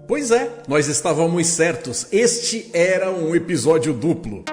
Pois é, nós estávamos certos, este era um episódio duplo.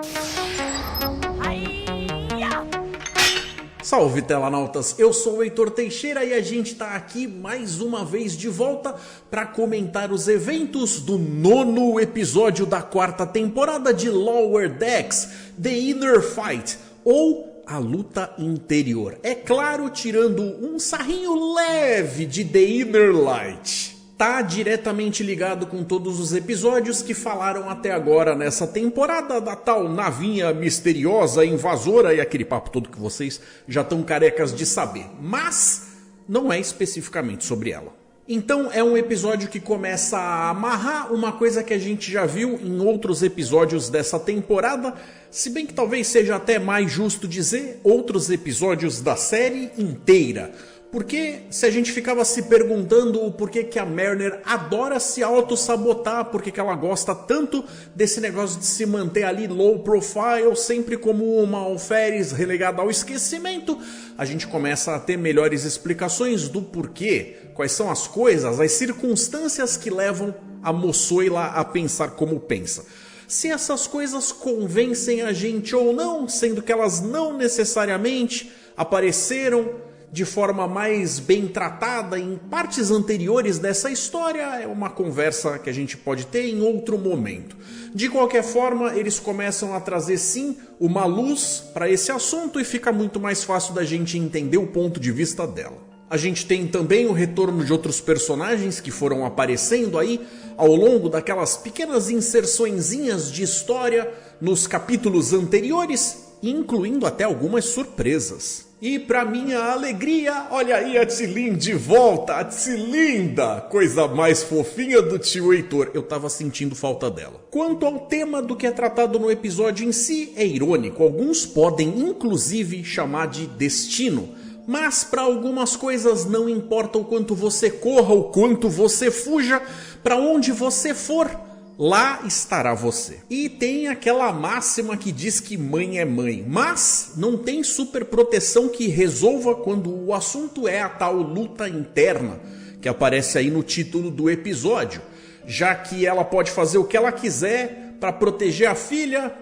Salve telanautas, eu sou o Heitor Teixeira e a gente tá aqui mais uma vez de volta para comentar os eventos do 9º episódio da 4ª temporada de Lower Decks, The Inner Fight, ou A Luta Interior. É claro, tirando um sarrinho leve de The Inner Light. Tá diretamente ligado com todos os episódios que falaram até agora nessa temporada da tal navinha misteriosa, invasora e aquele papo todo que vocês já estão carecas de saber. Mas não é especificamente sobre ela. Então é um episódio que começa a amarrar uma coisa que a gente já viu em outros episódios dessa temporada, se bem que talvez seja até mais justo dizer outros episódios da série inteira. Porque se a gente ficava se perguntando o porquê que a Mariner adora se auto-sabotar, porque que ela gosta tanto desse negócio de se manter ali low profile, sempre como uma alferes relegada ao esquecimento, a gente começa a ter melhores explicações do porquê, quais são as coisas, as circunstâncias que levam a Moçoila a pensar como pensa. Se essas coisas convencem a gente ou não, sendo que elas não necessariamente apareceram de forma mais bem tratada em partes anteriores dessa história, é uma conversa que a gente pode ter em outro momento. De qualquer forma, eles começam a trazer sim uma luz para esse assunto e fica muito mais fácil da gente entender o ponto de vista dela. A gente tem também o retorno de outros personagens que foram aparecendo aí ao longo daquelas pequenas inserçõezinhas de história nos capítulos anteriores, incluindo até algumas surpresas. E pra minha alegria, olha aí a Tsilin de volta, a Tsilinda, coisa mais fofinha do tio Heitor, eu tava sentindo falta dela. Quanto ao tema do que é tratado no episódio em si, é irônico, alguns podem inclusive chamar de destino, mas para algumas coisas não importa o quanto você corra, o quanto você fuja, para onde você for, lá estará você. E tem aquela máxima que diz que mãe é mãe, mas não tem super proteção que resolva quando o assunto é a tal luta interna, que aparece aí no título do episódio, já que ela pode fazer o que ela quiser para proteger a filha,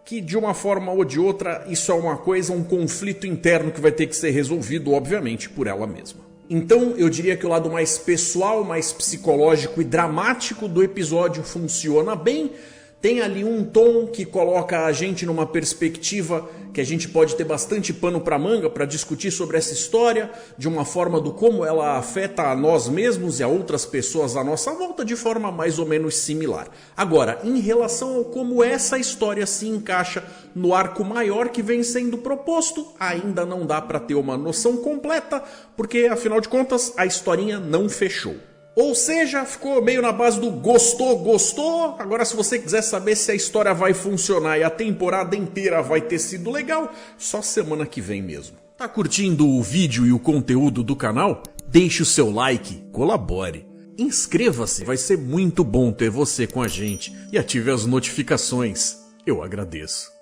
que de uma forma ou de outra isso é uma coisa, um conflito interno que vai ter que ser resolvido, obviamente, por ela mesma. Então eu diria que o lado mais pessoal, mais psicológico e dramático do episódio funciona bem. Tem ali um tom que coloca a gente numa perspectiva que a gente pode ter bastante pano para manga para discutir sobre essa história, de uma forma do como ela afeta a nós mesmos e a outras pessoas à nossa volta de forma mais ou menos similar. Agora, em relação ao como essa história se encaixa no arco maior que vem sendo proposto, ainda não dá para ter uma noção completa, porque afinal de contas a historinha não fechou. Ou seja, ficou meio na base do gostou, gostou. Agora se você quiser saber se a história vai funcionar e a temporada inteira vai ter sido legal, só semana que vem mesmo. Tá curtindo o vídeo e o conteúdo do canal? Deixe o seu like, colabore. Inscreva-se, vai ser muito bom ter você com a gente. E ative as notificações, eu agradeço.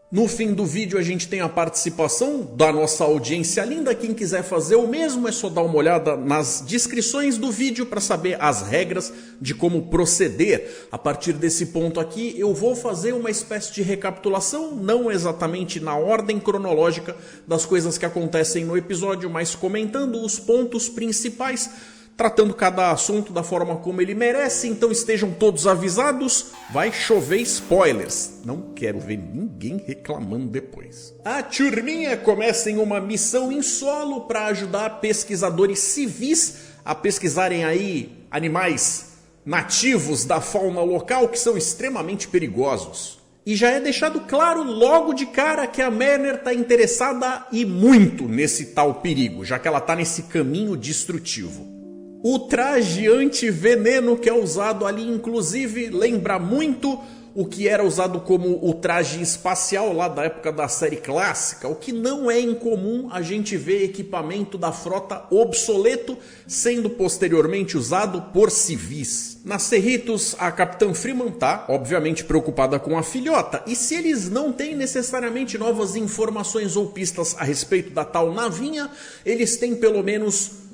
No fim do vídeo a gente tem a participação da nossa audiência linda. Quem quiser fazer o mesmo é só dar uma olhada nas descrições do vídeo para saber as regras de como proceder. A partir desse ponto aqui eu vou fazer uma espécie de recapitulação, não exatamente na ordem cronológica das coisas que acontecem no episódio, mas comentando os pontos principais, tratando cada assunto da forma como ele merece, então estejam todos avisados, vai chover spoilers. Não quero ver ninguém reclamando depois. A turminha começa em uma missão em solo para ajudar pesquisadores civis a pesquisarem aí animais nativos da fauna local que são extremamente perigosos. E já é deixado claro logo de cara que a Mariner está interessada e muito nesse tal perigo, já que ela está nesse caminho destrutivo. O traje anti-veneno que é usado ali, inclusive, lembra muito o que era usado como o traje espacial lá da época da série clássica, o que não é incomum a gente ver equipamento da frota obsoleto sendo posteriormente usado por civis. Na Cerritos, a Capitã Freeman tá, obviamente, preocupada com a filhota, e se eles não têm necessariamente novas informações ou pistas a respeito da tal navinha, eles têm pelo menos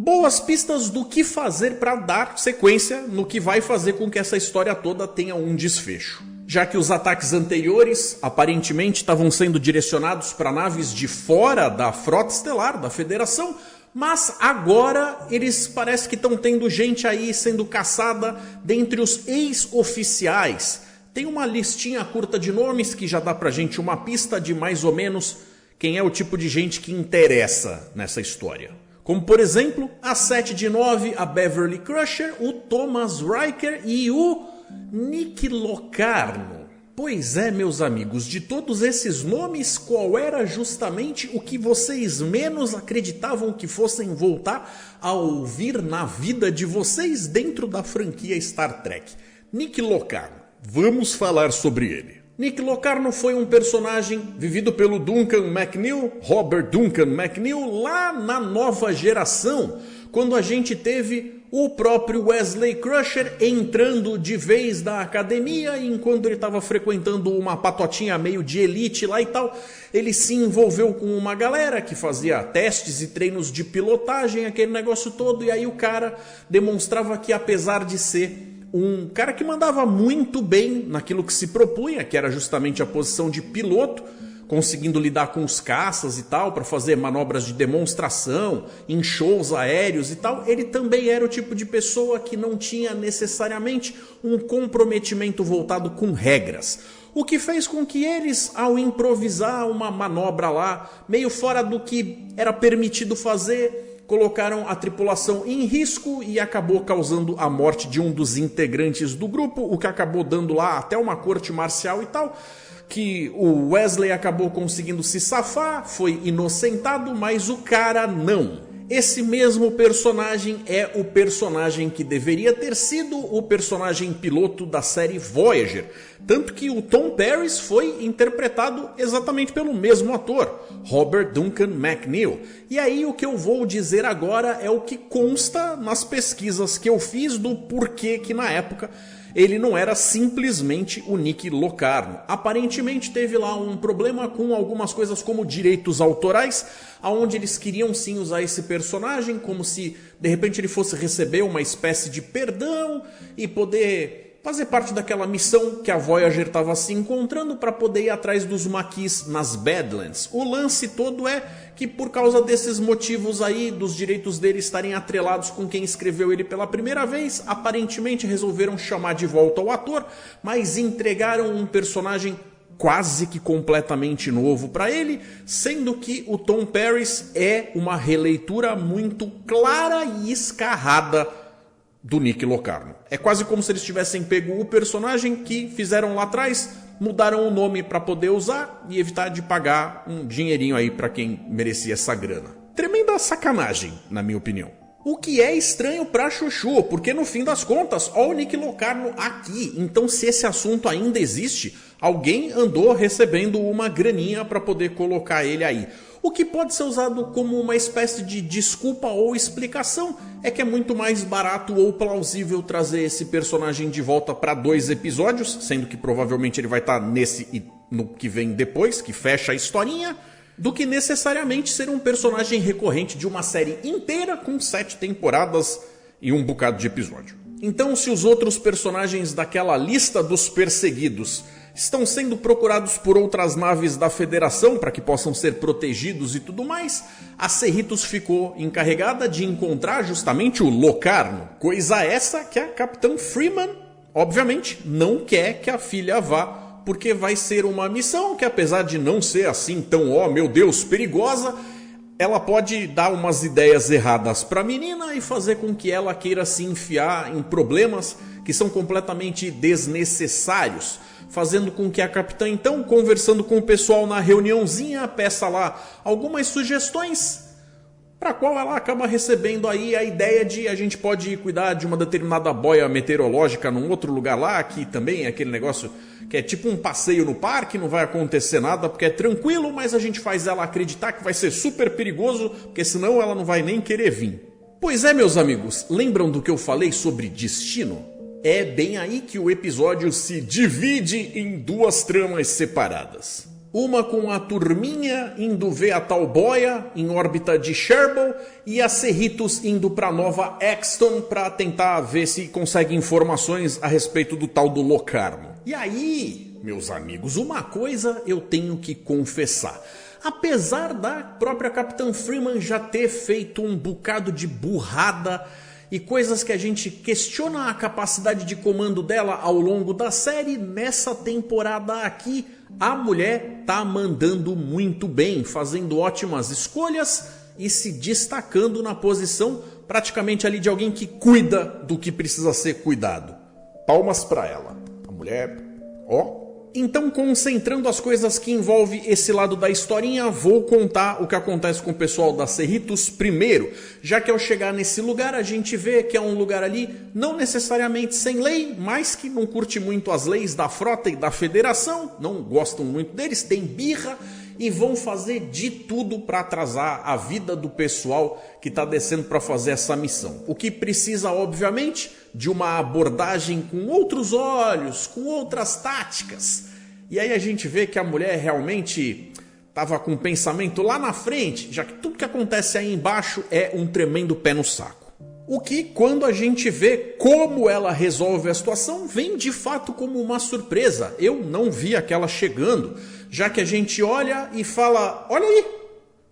Boas pistas do que fazer para dar sequência no que vai fazer com que essa história toda tenha um desfecho. Já que os ataques anteriores aparentemente estavam sendo direcionados para naves de fora da frota estelar da Federação, mas agora eles parece que estão tendo gente aí sendo caçada dentre os ex-oficiais. Tem uma listinha curta de nomes que já dá pra gente uma pista de mais ou menos quem é o tipo de gente que interessa nessa história. Como, por exemplo, a 7 de 9, a Beverly Crusher, o Thomas Riker e o Nick Locarno. Pois é, meus amigos, de todos esses nomes, qual era justamente o que vocês menos acreditavam que fossem voltar a ouvir na vida de vocês dentro da franquia Star Trek? Nick Locarno. Vamos falar sobre ele. Nick Locarno foi um personagem vivido pelo Duncan McNeil, Robert Duncan McNeil, lá na nova geração, quando a gente teve o próprio Wesley Crusher entrando de vez da academia, e enquanto ele estava frequentando uma patotinha meio de elite lá e tal, ele se envolveu com uma galera que fazia testes e treinos de pilotagem, aquele negócio todo, e aí o cara demonstrava que, apesar de ser um cara que mandava muito bem naquilo que se propunha, que era justamente a posição de piloto, conseguindo lidar com os caças e tal, para fazer manobras de demonstração, em shows aéreos e tal, ele também era o tipo de pessoa que não tinha necessariamente um comprometimento voltado com regras. O que fez com que eles, ao improvisar uma manobra lá, meio fora do que era permitido fazer, colocaram a tripulação em risco e acabou causando a morte de um dos integrantes do grupo, o que acabou dando lá até uma corte marcial e tal, que o Wesley acabou conseguindo se safar, foi inocentado, mas o cara não. Esse mesmo personagem é o personagem que deveria ter sido o personagem piloto da série Voyager. Tanto que o Tom Paris foi interpretado exatamente pelo mesmo ator, Robert Duncan McNeil. E aí o que eu vou dizer agora é o que consta nas pesquisas que eu fiz do porquê que na época ele não era simplesmente o Nick Locarno. Aparentemente teve lá um problema com algumas coisas como direitos autorais, onde eles queriam sim usar esse personagem como se de repente ele fosse receber uma espécie de perdão e poder fazer parte daquela missão que a Voyager estava se encontrando para poder ir atrás dos Maquis nas Badlands. O lance todo é que por causa desses motivos aí, dos direitos dele estarem atrelados com quem escreveu ele pela primeira vez, aparentemente resolveram chamar de volta o ator, mas entregaram um personagem quase que completamente novo para ele, sendo que o Tom Paris é uma releitura muito clara e escarrada do Nick Locarno. É quase como se eles tivessem pego o personagem que fizeram lá atrás, mudaram o nome para poder usar e evitar de pagar um dinheirinho aí para quem merecia essa grana. Tremenda sacanagem, na minha opinião. O que é estranho pra Chuchu, porque no fim das contas, ó o Nick Locarno aqui. Então se esse assunto ainda existe, alguém andou recebendo uma graninha para poder colocar ele aí. O que pode ser usado como uma espécie de desculpa ou explicação é que é muito mais barato ou plausível trazer esse personagem de volta para 2 episódios, sendo que provavelmente ele vai estar nesse e no que vem depois, que fecha a historinha, do que necessariamente ser um personagem recorrente de uma série inteira com 7 temporadas e um bocado de episódio. Então, se os outros personagens daquela lista dos perseguidos estão sendo procurados por outras naves da Federação para que possam ser protegidos e tudo mais, a Cerritos ficou encarregada de encontrar justamente o Locarno. Coisa essa que a Capitã Freeman, obviamente, não quer que a filha vá, porque vai ser uma missão que, apesar de não ser assim tão, ó meu Deus, perigosa, ela pode dar umas ideias erradas para a menina e fazer com que ela queira se enfiar em problemas que são completamente desnecessários, fazendo com que a capitã, então, conversando com o pessoal na reuniãozinha, peça lá algumas sugestões, para qual ela acaba recebendo aí a ideia de a gente pode cuidar de uma determinada boia meteorológica num outro lugar lá, que também é aquele negócio que é tipo um passeio no parque, não vai acontecer nada porque é tranquilo, mas a gente faz ela acreditar que vai ser super perigoso, porque senão ela não vai nem querer vir. Pois é, meus amigos, lembram do que eu falei sobre destino? É bem aí que o episódio se divide em 2 tramas separadas. Uma com a turminha indo ver a tal boia em órbita de Cherbourg e a Cerritos indo para Nova Exton para tentar ver se consegue informações a respeito do tal do Locarno. E aí, meus amigos, uma coisa eu tenho que confessar. Apesar da própria Capitã Freeman já ter feito um bocado de burrada e coisas que a gente questiona a capacidade de comando dela ao longo da série, nessa temporada aqui a mulher tá mandando muito bem, fazendo ótimas escolhas e se destacando na posição praticamente ali de alguém que cuida do que precisa ser cuidado. Palmas pra ela. A mulher, ó. Então, concentrando as coisas que envolvem esse lado da historinha, vou contar o que acontece com o pessoal da Cerritos primeiro, já que ao chegar nesse lugar a gente vê que é um lugar ali não necessariamente sem lei, mas que não curte muito as leis da frota e da federação, não gostam muito deles, tem birra e vão fazer de tudo para atrasar a vida do pessoal que está descendo para fazer essa missão. O que precisa, obviamente, de uma abordagem com outros olhos, com outras táticas. E aí a gente vê que a mulher realmente estava com o pensamento lá na frente, já que tudo que acontece aí embaixo é um tremendo pé no saco. O que, quando a gente vê como ela resolve a situação, vem de fato como uma surpresa. Eu não vi aquela chegando, já que a gente olha e fala, olha aí,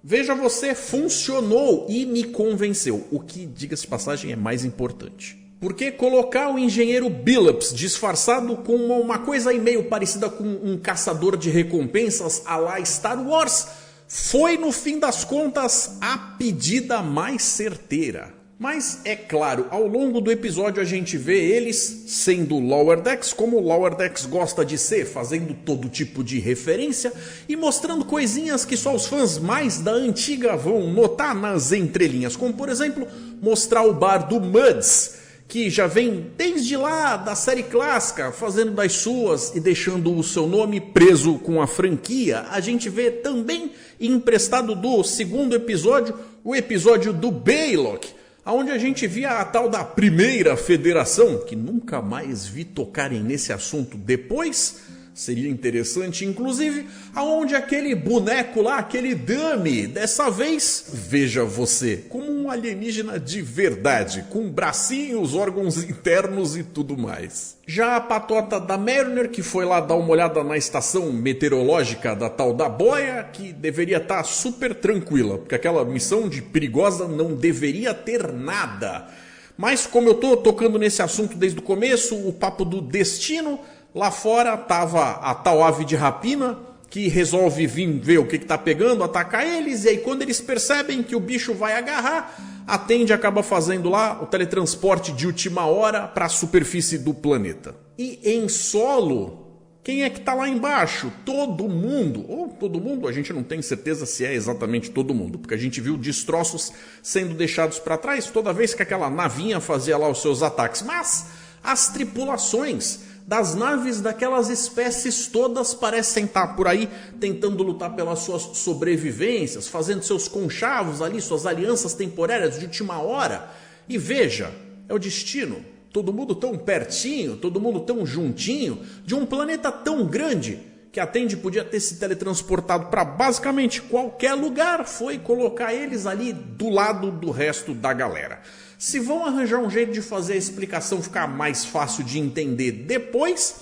veja você, funcionou e me convenceu. O que, diga-se de passagem, é mais importante. Porque colocar o engenheiro Billups disfarçado com uma coisa aí meio parecida com um caçador de recompensas à la Star Wars foi, no fim das contas, a pedida mais certeira. Mas, é claro, ao longo do episódio a gente vê eles sendo Lower Decks como o Lower Decks gosta de ser, fazendo todo tipo de referência e mostrando coisinhas que só os fãs mais da antiga vão notar nas entrelinhas, como por exemplo, mostrar o bar do Muds, que já vem desde lá da série clássica, fazendo das suas e deixando o seu nome preso com a franquia. A gente vê também, emprestado do segundo episódio, o episódio do Baylock, onde a gente via a tal da primeira federação, que nunca mais vi tocarem nesse assunto depois. Seria interessante, inclusive, aonde aquele boneco lá, aquele dummy, dessa vez, veja você, como um alienígena de verdade, com bracinhos, órgãos internos e tudo mais. Já a patota da Mariner, que foi lá dar uma olhada na estação meteorológica da tal da boia, que deveria estar super tranquila, porque aquela missão de perigosa não deveria ter nada. Mas como eu tô tocando nesse assunto desde o começo, o papo do destino, lá fora tava a tal ave de rapina, que resolve vir ver o que tá pegando, atacar eles, e aí quando eles percebem que o bicho vai agarrar, a Tendi acaba fazendo lá o teletransporte de última hora para a superfície do planeta. E em solo, quem é que tá lá embaixo? Todo mundo. Ou todo mundo, a gente não tem certeza se é exatamente todo mundo, porque a gente viu destroços sendo deixados para trás toda vez que aquela navinha fazia lá os seus ataques. Mas as tripulações das naves daquelas espécies todas parecem estar por aí tentando lutar pelas suas sobrevivências, fazendo seus conchavos ali, suas alianças temporárias de última hora. E veja, é o destino. Todo mundo tão pertinho, todo mundo tão juntinho, de um planeta tão grande, que a Tendi podia ter se teletransportado para basicamente qualquer lugar, foi colocar eles ali do lado do resto da galera. Se vão arranjar um jeito de fazer a explicação ficar mais fácil de entender depois,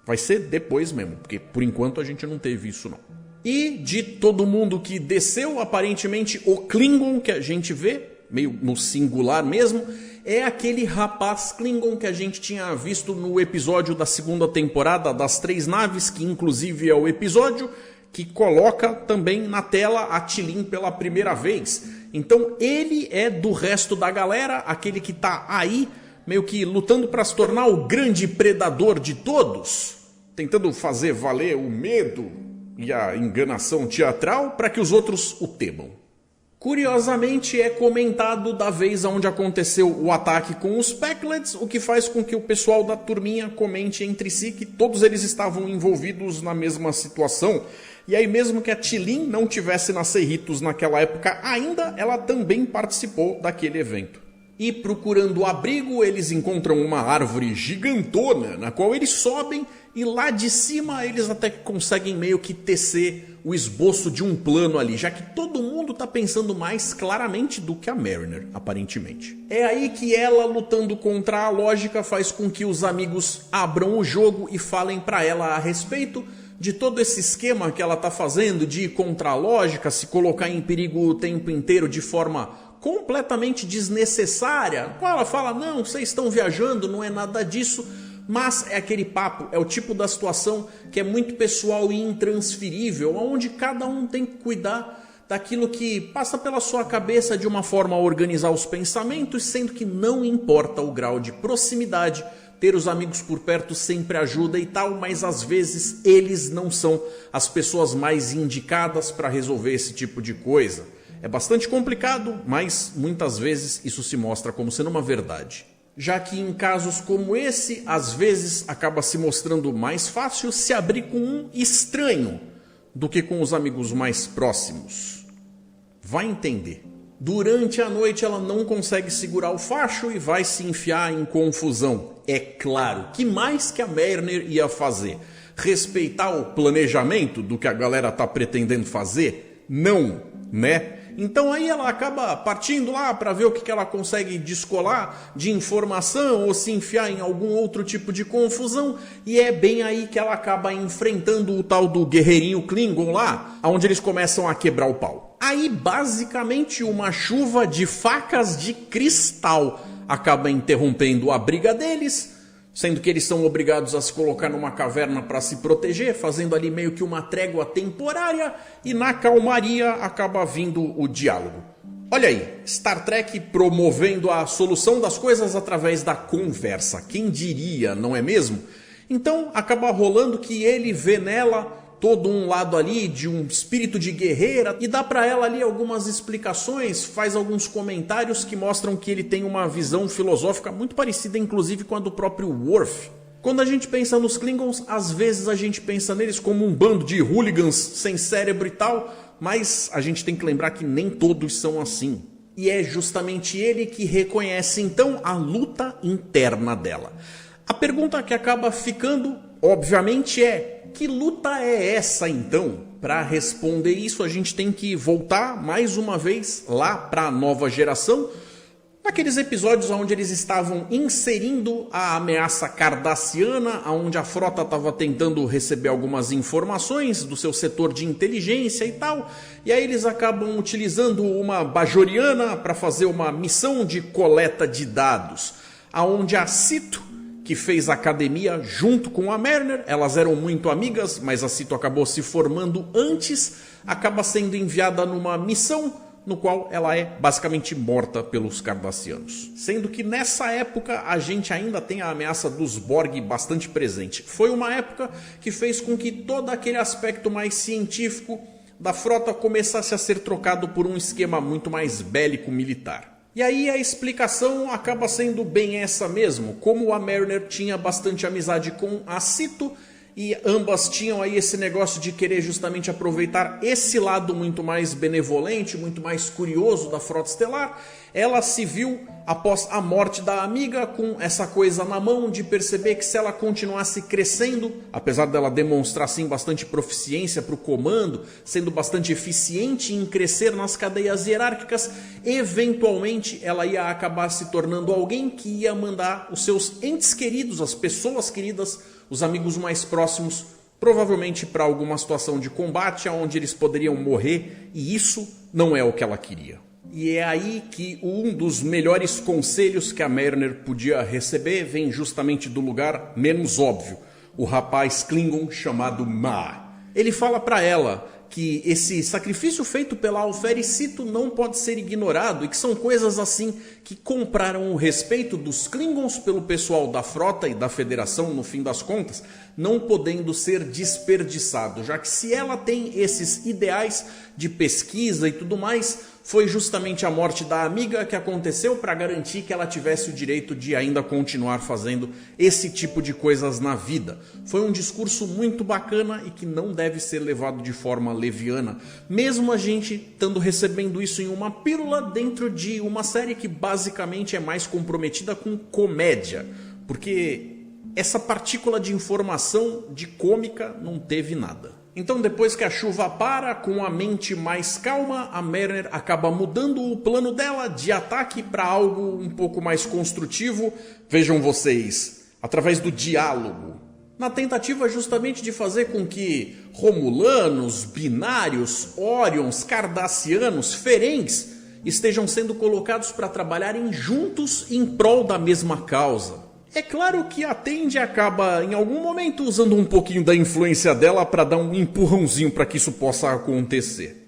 vai ser depois mesmo, porque por enquanto a gente não teve isso não. E de todo mundo que desceu, aparentemente o Klingon que a gente vê, meio no singular mesmo, é aquele rapaz Klingon que a gente tinha visto no episódio da segunda temporada das 3 naves, que inclusive é o episódio que coloca também na tela a T'Lin pela primeira vez. Então ele é do resto da galera, aquele que tá aí, meio que lutando para se tornar o grande predador de todos, tentando fazer valer o medo e a enganação teatral para que os outros o temam. Curiosamente é comentado da vez onde aconteceu o ataque com os Pecklets, o que faz com que o pessoal da turminha comente entre si que todos eles estavam envolvidos na mesma situação. E aí mesmo que a T'Lin não tivesse na Cerritos naquela época ainda, ela também participou daquele evento. E procurando abrigo, eles encontram uma árvore gigantona, na qual eles sobem e lá de cima eles até conseguem meio que tecer o esboço de um plano ali, já que todo mundo tá pensando mais claramente do que a Mariner, aparentemente. É aí que ela, lutando contra a lógica, faz com que os amigos abram o jogo e falem pra ela a respeito de todo esse esquema que ela tá fazendo de ir contra a lógica, se colocar em perigo o tempo inteiro de forma completamente desnecessária. Ela fala, não, vocês estão viajando, não é nada disso. Mas é aquele papo, é o tipo da situação que é muito pessoal e intransferível, onde cada um tem que cuidar daquilo que passa pela sua cabeça de uma forma a organizar os pensamentos, sendo que não importa o grau de proximidade, ter os amigos por perto sempre ajuda e tal, mas às vezes eles não são as pessoas mais indicadas para resolver esse tipo de coisa. É bastante complicado, mas muitas vezes isso se mostra como sendo uma verdade. Já que em casos como esse, às vezes acaba se mostrando mais fácil se abrir com um estranho do que com os amigos mais próximos. Vai entender. Durante a noite ela não consegue segurar o facho e vai se enfiar em confusão. É claro, que mais que a Mariner ia fazer? Respeitar o planejamento do que a galera tá pretendendo fazer? Não, né? Então aí ela acaba partindo lá para ver o que ela consegue descolar de informação ou se enfiar em algum outro tipo de confusão. E é bem aí que ela acaba enfrentando o tal do guerreirinho Klingon lá, onde eles começam a quebrar o pau. Aí basicamente uma chuva de facas de cristal acaba interrompendo a briga deles, sendo que eles são obrigados a se colocar numa caverna para se proteger, fazendo ali meio que uma trégua temporária, e na calmaria acaba vindo o diálogo. Olha aí, Star Trek promovendo a solução das coisas através da conversa. Quem diria, não é mesmo? Então acaba rolando que ele vê nela todo um lado ali de um espírito de guerreira e dá pra ela ali algumas explicações, faz alguns comentários que mostram que ele tem uma visão filosófica muito parecida inclusive com a do próprio Worf. Quando a gente pensa nos Klingons, às vezes a gente pensa neles como um bando de hooligans sem cérebro e tal, mas a gente tem que lembrar que nem todos são assim. E é justamente ele que reconhece então a luta interna dela. A pergunta que acaba ficando, obviamente, é: que luta é essa então? Para responder isso a gente tem que voltar mais uma vez lá para a nova geração, naqueles episódios onde eles estavam inserindo a ameaça cardassiana, onde a frota estava tentando receber algumas informações do seu setor de inteligência e tal, e aí eles acabam utilizando uma bajoriana para fazer uma missão de coleta de dados, onde a Sito, que fez academia junto com a Mariner, elas eram muito amigas, mas a Sito acabou se formando antes, acaba sendo enviada numa missão no qual ela é basicamente morta pelos cardassianos. Sendo que nessa época a gente ainda tem a ameaça dos Borg bastante presente. Foi uma época que fez com que todo aquele aspecto mais científico da frota começasse a ser trocado por um esquema muito mais bélico militar. E aí a explicação acaba sendo bem essa mesmo, como a Mariner tinha bastante amizade com a Sito e ambas tinham aí esse negócio de querer justamente aproveitar esse lado muito mais benevolente, muito mais curioso da frota estelar, ela se viu após a morte da amiga com essa coisa na mão de perceber que se ela continuasse crescendo, apesar dela demonstrar sim bastante proficiência para o comando, sendo bastante eficiente em crescer nas cadeias hierárquicas, eventualmente ela ia acabar se tornando alguém que ia mandar os seus entes queridos, as pessoas queridas, os amigos mais próximos, provavelmente para alguma situação de combate onde eles poderiam morrer, e isso não é o que ela queria. E é aí que um dos melhores conselhos que a Mariner podia receber vem justamente do lugar menos óbvio, o rapaz Klingon chamado Ma. Ele fala para ela que esse sacrifício feito pela Alferi Sito não pode ser ignorado e que são coisas assim que compraram o respeito dos Klingons pelo pessoal da frota e da federação no fim das contas, não podendo ser desperdiçado, já que se ela tem esses ideais de pesquisa e tudo mais, foi justamente a morte da amiga que aconteceu para garantir que ela tivesse o direito de ainda continuar fazendo esse tipo de coisas na vida. Foi um discurso muito bacana e que não deve ser levado de forma leviana, mesmo a gente estando recebendo isso em uma pílula dentro de uma série que basicamente é mais comprometida com comédia, porque essa partícula de informação de cômica não teve nada. Então, depois que a chuva para, com a mente mais calma, a Mariner acaba mudando o plano dela de ataque para algo um pouco mais construtivo, vejam vocês, através do diálogo. Na tentativa justamente de fazer com que Romulanos, Binários, Orions, Cardassianos, Ferengs estejam sendo colocados para trabalharem juntos em prol da mesma causa. É claro que a Tendi acaba, em algum momento, usando um pouquinho da influência dela para dar um empurrãozinho para que isso possa acontecer.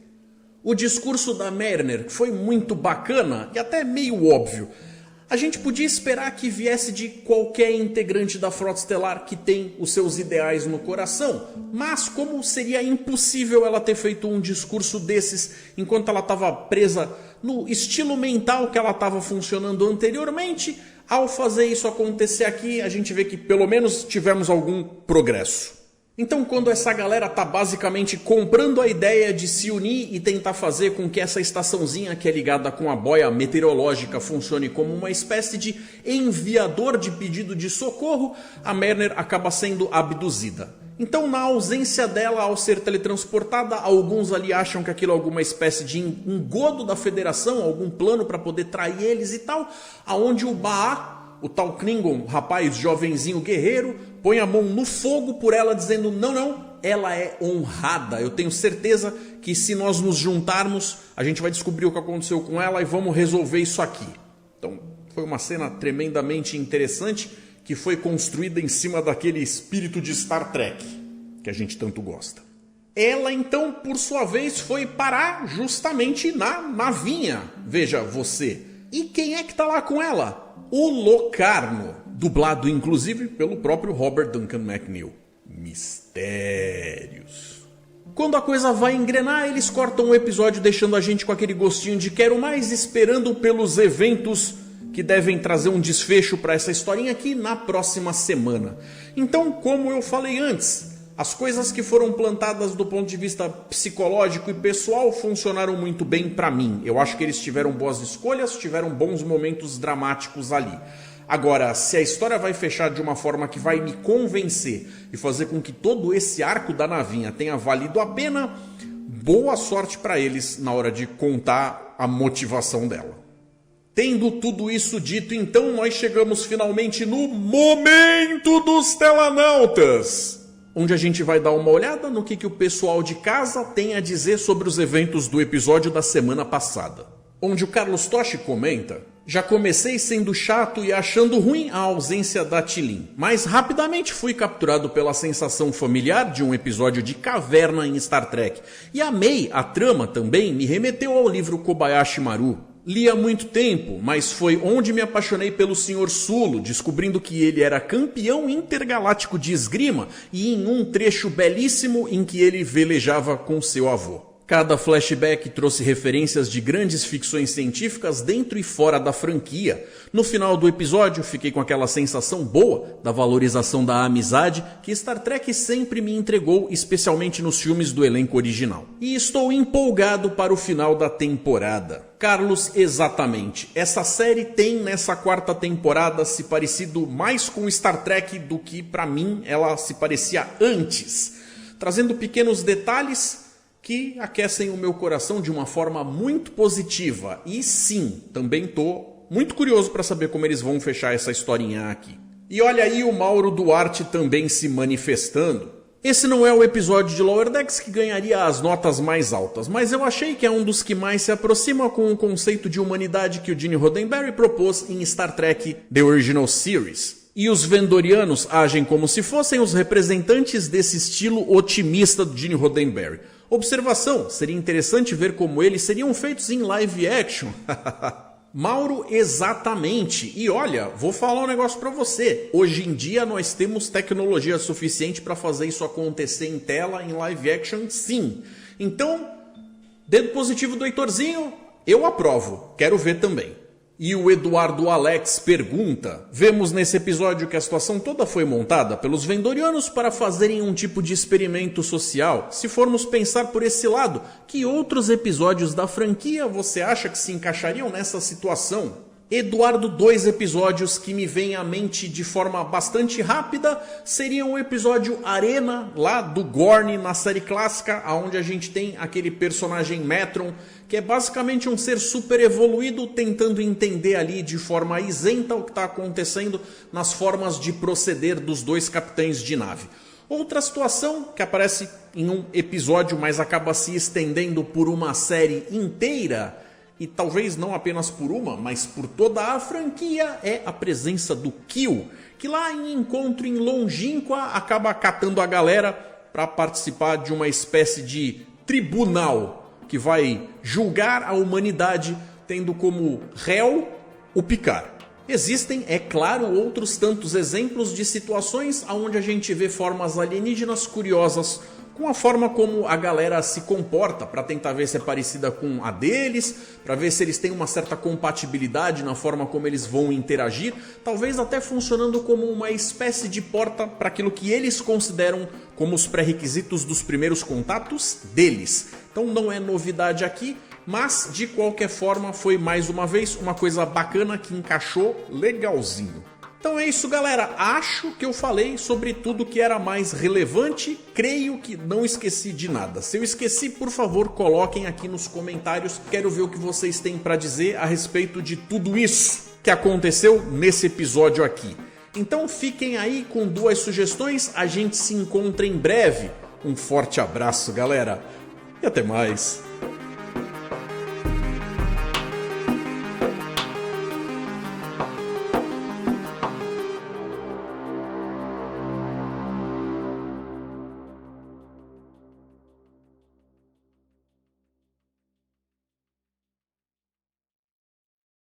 O discurso da Mariner foi muito bacana e até meio óbvio. A gente podia esperar que viesse de qualquer integrante da Frota Estelar que tem os seus ideais no coração, mas como seria impossível ela ter feito um discurso desses enquanto ela estava presa no estilo mental que ela estava funcionando anteriormente, ao fazer isso acontecer aqui, a gente vê que pelo menos tivemos algum progresso. Então, quando essa galera tá basicamente comprando a ideia de se unir e tentar fazer com que essa estaçãozinha que é ligada com a boia meteorológica funcione como uma espécie de enviador de pedido de socorro, a Mariner acaba sendo abduzida. Então, na ausência dela ao ser teletransportada, alguns ali acham que aquilo é alguma espécie de engodo da Federação, algum plano para poder trair eles e tal, aonde o Ba'a, o tal Klingon, rapaz jovenzinho guerreiro, põe a mão no fogo por ela dizendo não, ela é honrada. Eu tenho certeza que se nós nos juntarmos, a gente vai descobrir o que aconteceu com ela e vamos resolver isso aqui. Então, foi uma cena tremendamente interessante que foi construída em cima daquele espírito de Star Trek que a gente tanto gosta. Ela então, por sua vez, foi parar justamente na navinha, veja você. E quem é que tá lá com ela? O Locarno, dublado inclusive pelo próprio Robert Duncan McNeill. Mistérios. Quando a coisa vai engrenar, eles cortam o episódio deixando a gente com aquele gostinho de quero mais, esperando pelos eventos que devem trazer um desfecho para essa historinha aqui na próxima semana. Então, como eu falei antes, as coisas que foram plantadas do ponto de vista psicológico e pessoal funcionaram muito bem para mim. Eu acho que eles tiveram boas escolhas, tiveram bons momentos dramáticos ali. Agora, se a história vai fechar de uma forma que vai me convencer e fazer com que todo esse arco da navinha tenha valido a pena, boa sorte para eles na hora de contar a motivação dela. Tendo tudo isso dito, então, nós chegamos finalmente no Momento dos Telanautas, onde a gente vai dar uma olhada no que o pessoal de casa tem a dizer sobre os eventos do episódio da semana passada. Onde o Carlos Toshi comenta: já comecei sendo chato e achando ruim a ausência da T'Lin, mas rapidamente fui capturado pela sensação familiar de um episódio de caverna em Star Trek, e amei a trama também, me remeteu ao livro Kobayashi Maru. Li há muito tempo, mas foi onde me apaixonei pelo Sr. Sulo, descobrindo que ele era campeão intergaláctico de esgrima e em um trecho belíssimo em que ele velejava com seu avô. Cada flashback trouxe referências de grandes ficções científicas dentro e fora da franquia. No final do episódio, fiquei com aquela sensação boa da valorização da amizade que Star Trek sempre me entregou, especialmente nos filmes do elenco original. E estou empolgado para o final da temporada. Carlos, exatamente. Essa série tem nessa quarta temporada se parecido mais com Star Trek do que, para mim, ela se parecia antes, trazendo pequenos detalhes que aquecem o meu coração de uma forma muito positiva. E sim, também estou muito curioso para saber como eles vão fechar essa historinha aqui. E olha aí o Mauro Duarte também se manifestando. Esse não é o episódio de Lower Decks que ganharia as notas mais altas, mas eu achei que é um dos que mais se aproxima com o conceito de humanidade que o Gene Roddenberry propôs em Star Trek The Original Series. E os Vendorianos agem como se fossem os representantes desse estilo otimista do Gene Roddenberry. Observação, seria interessante ver como eles seriam feitos em live action. Mauro, exatamente. E olha, vou falar um negócio pra você. Hoje em dia nós temos tecnologia suficiente para fazer isso acontecer em tela, em live action, sim. Então, dedo positivo do Heitorzinho, Eu aprovo, quero ver também. E o Eduardo Alex pergunta: vemos nesse episódio que a situação toda foi montada pelos vendorianos para fazerem um tipo de experimento social. Se formos pensar por esse lado, que outros episódios da franquia você acha que se encaixariam nessa situação? Eduardo, 2 episódios que me vêm à mente de forma bastante rápida seriam o episódio Arena, lá do Gorn na série clássica, onde a gente tem aquele personagem Metron, que é basicamente um ser super evoluído tentando entender ali de forma isenta o que está acontecendo nas formas de proceder dos 2 capitães de nave. Outra situação que aparece em um episódio, mas acaba se estendendo por uma série inteira, e talvez não apenas por uma, mas por toda a franquia, é a presença do Kill, que lá em Encontro em Longínqua acaba catando a galera para participar de uma espécie de tribunal que vai julgar a humanidade, tendo como réu o Picard. Existem, é claro, outros tantos exemplos de situações onde a gente vê formas alienígenas curiosas com a forma como a galera se comporta, para tentar ver se é parecida com a deles, para ver se eles têm uma certa compatibilidade na forma como eles vão interagir, talvez até funcionando como uma espécie de porta para aquilo que eles consideram como os pré-requisitos dos primeiros contatos deles. Então não é novidade aqui, mas de qualquer forma foi mais uma vez uma coisa bacana que encaixou legalzinho. Então é isso, galera, acho que eu falei sobre tudo que era mais relevante, creio que não esqueci de nada. Se eu esqueci, por favor, coloquem aqui nos comentários, quero ver o que vocês têm para dizer a respeito de tudo isso que aconteceu nesse episódio aqui. Então fiquem aí com 2 sugestões, a gente se encontra em breve. Um forte abraço, galera, e até mais.